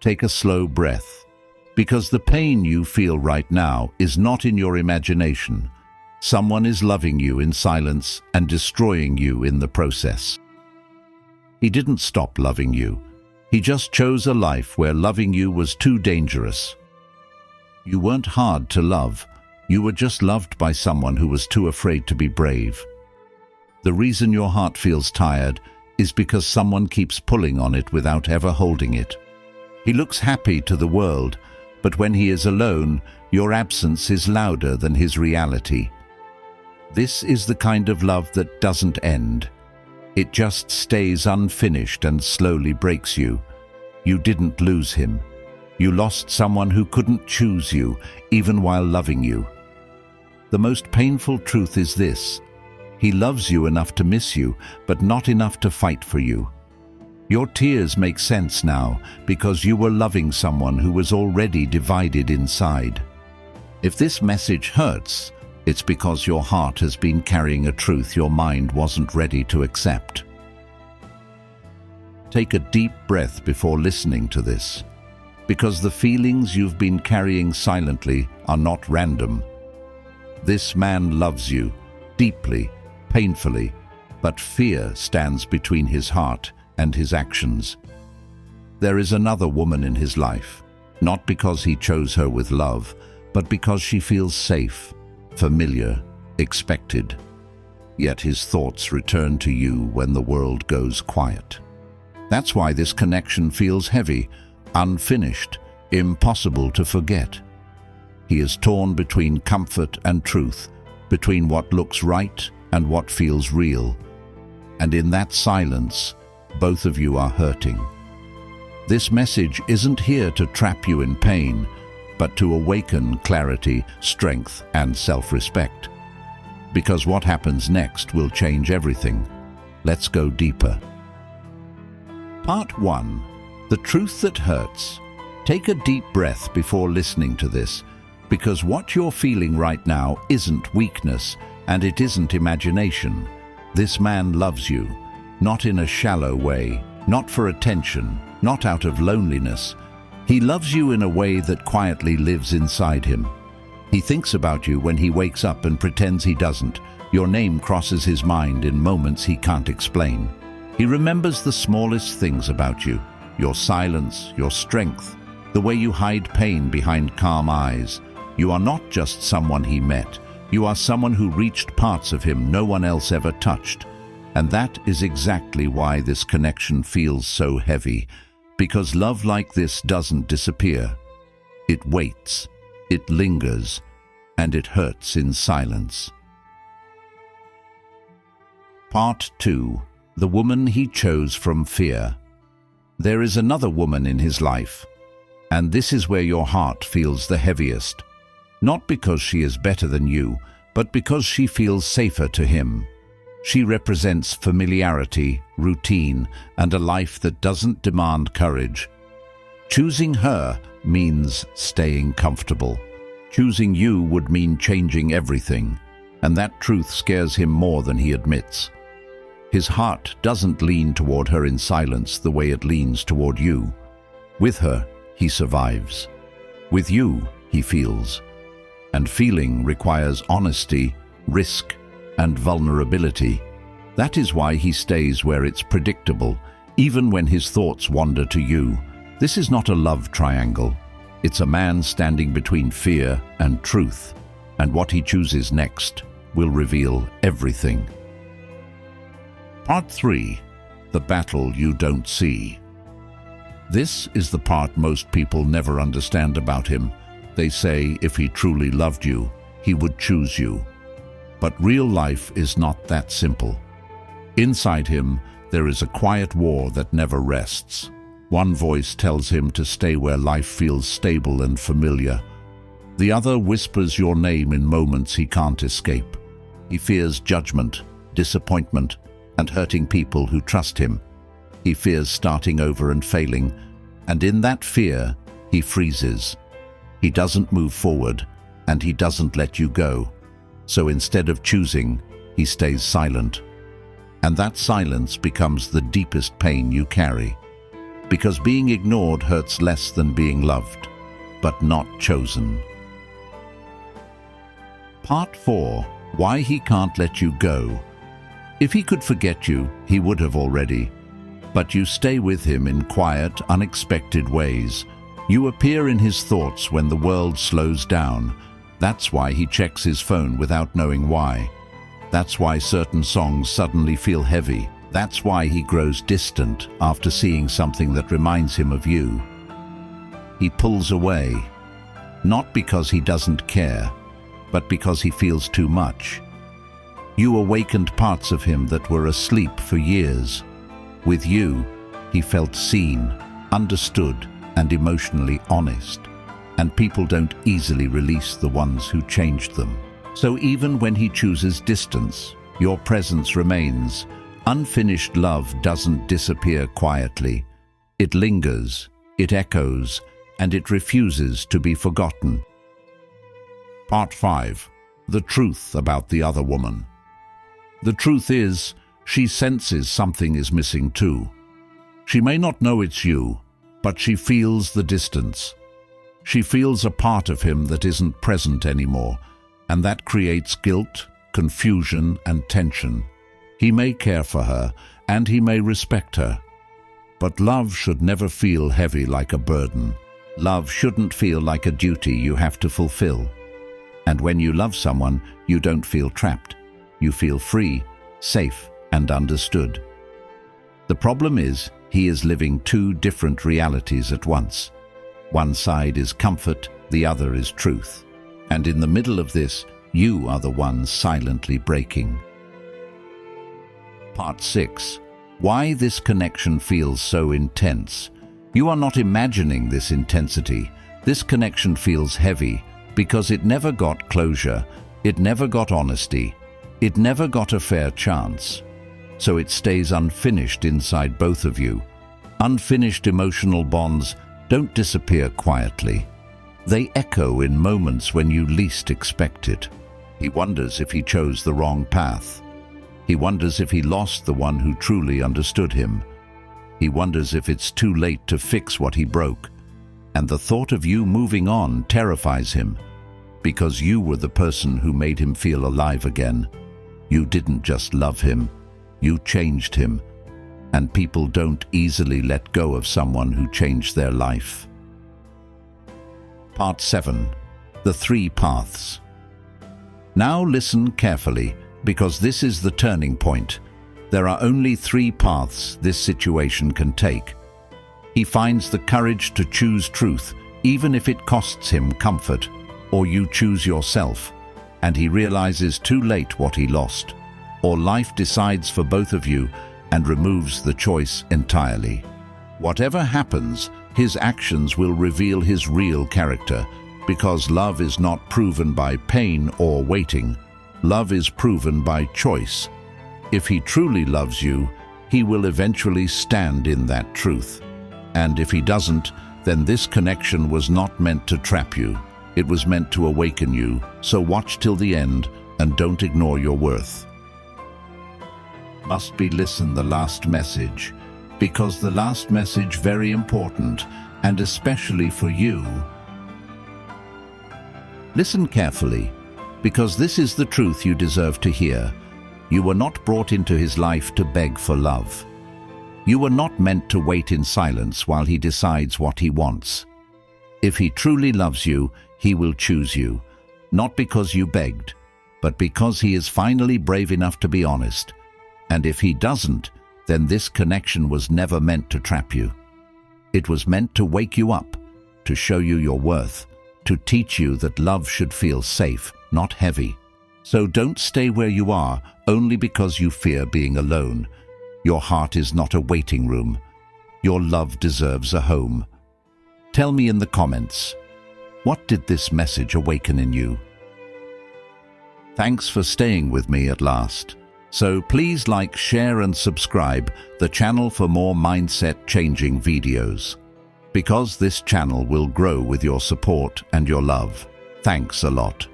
Take a slow breath, because the pain you feel right now is not in your imagination. Someone is loving you in silence and destroying you in the process. He didn't stop loving you. He just chose a life where loving you was too dangerous. You weren't hard to love. You were just loved by someone who was too afraid to be brave. The reason your heart feels tired is because someone keeps pulling on it without ever holding it. He looks happy to the world, but when he is alone, your absence is louder than his reality. This is the kind of love that doesn't end. It just stays unfinished and slowly breaks you. You didn't lose him. You lost someone who couldn't choose you, even while loving you. The most painful truth is this: he loves you enough to miss you, but not enough to fight for you. Your tears make sense now because you were loving someone who was already divided inside. If this message hurts, it's because your heart has been carrying a truth your mind wasn't ready to accept. Take a deep breath before listening to this, because the feelings you've been carrying silently are not random. This man loves you, deeply, painfully, but fear stands between his heart and his actions. There is another woman in his life, not because he chose her with love, but because she feels safe, familiar, expected. Yet his thoughts return to you when the world goes quiet. That's why this connection feels heavy, unfinished, impossible to forget. He is torn between comfort and truth, between what looks right and what feels real. And in that silence, both of you are hurting. This message isn't here to trap you in pain, but to awaken clarity, strength, and self-respect. Because what happens next will change everything. Let's go deeper. Part 1. The truth that hurts. Take a deep breath before listening to this, because what you're feeling right now isn't weakness, and it isn't imagination. This man loves you, not in a shallow way, not for attention, not out of loneliness. He loves you in a way that quietly lives inside him. He thinks about you when he wakes up and pretends he doesn't. Your name crosses his mind in moments he can't explain. He remembers the smallest things about you: your silence, your strength, the way you hide pain behind calm eyes. You are not just someone he met. You are someone who reached parts of him no one else ever touched. And that is exactly why this connection feels so heavy. Because love like this doesn't disappear. It waits, it lingers, and it hurts in silence. Part 2. The woman he chose from fear. There is another woman in his life, and this is where your heart feels the heaviest. Not because she is better than you, but because she feels safer to him. She represents familiarity, routine, and a life that doesn't demand courage. Choosing her means staying comfortable. Choosing you would mean changing everything, and that truth scares him more than he admits. His heart doesn't lean toward her in silence the way it leans toward you. With her, he survives. With you, he feels. And feeling requires honesty, risk, and vulnerability. That is why he stays where it's predictable, even when his thoughts wander to you. This is not a love triangle. It's a man standing between fear and truth, and what he chooses next will reveal everything. Part 3. The battle you don't see. This is the part most people never understand about him. They say if he truly loved you, he would choose you. But real life is not that simple. Inside him, there is a quiet war that never rests. One voice tells him to stay where life feels stable and familiar. The other whispers your name in moments he can't escape. He fears judgment, disappointment, and hurting people who trust him. He fears starting over and failing, and in that fear, he freezes. He doesn't move forward, and he doesn't let you go. So instead of choosing, he stays silent. And that silence becomes the deepest pain you carry. because being ignored hurts less than being loved, but not chosen. Part 4. Why he can't let you go. If he could forget you, he would have already. But you stay with him in quiet, unexpected ways. You appear in his thoughts when the world slows down. That's why he checks his phone without knowing why. That's why certain songs suddenly feel heavy. That's why he grows distant after seeing something that reminds him of you. He pulls away, not because he doesn't care, but because he feels too much. You awakened parts of him that were asleep for years. With you, he felt seen, understood, and emotionally honest. And people don't easily release the ones who changed them. So even when he chooses distance, your presence remains. Unfinished love doesn't disappear quietly. It lingers, it echoes, and it refuses to be forgotten. Part 5. The truth about the other woman. The truth is, she senses something is missing too. She may not know it's you, but she feels the distance. She feels a part of him that isn't present anymore, and that creates guilt, confusion, and tension. He may care for her, and he may respect her. But love should never feel heavy like a burden. Love shouldn't feel like a duty you have to fulfill. And when you love someone, you don't feel trapped. You feel free, safe, and understood. The problem is, he is living two different realities at once. One side is comfort, the other is truth. And in the middle of this, you are the one silently breaking. Part 6. Why this connection feels so intense. You are not imagining this intensity. This connection feels heavy because it never got closure, it never got honesty, it never got a fair chance. So it stays unfinished inside both of you. Unfinished emotional bonds don't disappear quietly. They echo in moments when you least expect it. He wonders if he chose the wrong path. He wonders if he lost the one who truly understood him. He wonders if it's too late to fix what he broke. And the thought of you moving on terrifies him, because you were the person who made him feel alive again. You didn't just love him, you changed him. And people don't easily let go of someone who changed their life. Part 7. The 3 paths. Now listen carefully, because this is the turning point. There are only 3 paths this situation can take. He finds the courage to choose truth, even if it costs him comfort, or you choose yourself, and he realizes too late what he lost. Or life decides for both of you and removes the choice entirely. Whatever happens, his actions will reveal his real character, because love is not proven by pain or waiting. Love is proven by choice. If he truly loves you, he will eventually stand in that truth. And if he doesn't, then this connection was not meant to trap you. It was meant to awaken you, so watch till the end and don't ignore your worth. Must be listen the last message, because the last message very important, and especially for you. Listen carefully, because this is the truth you deserve to hear. You were not brought into his life to beg for love. You were not meant to wait in silence while he decides what he wants. If he truly loves you, he will choose you, not because you begged, but because he is finally brave enough to be honest. And if he doesn't, then this connection was never meant to trap you. It was meant to wake you up, to show you your worth, to teach you that love should feel safe, not heavy. So don't stay where you are only because you fear being alone. Your heart is not a waiting room. Your love deserves a home. Tell me in the comments, what did this message awaken in you? Thanks for staying with me at last. So please like, share and subscribe the channel for more mindset-changing videos, because this channel will grow with your support and your love. Thanks a lot.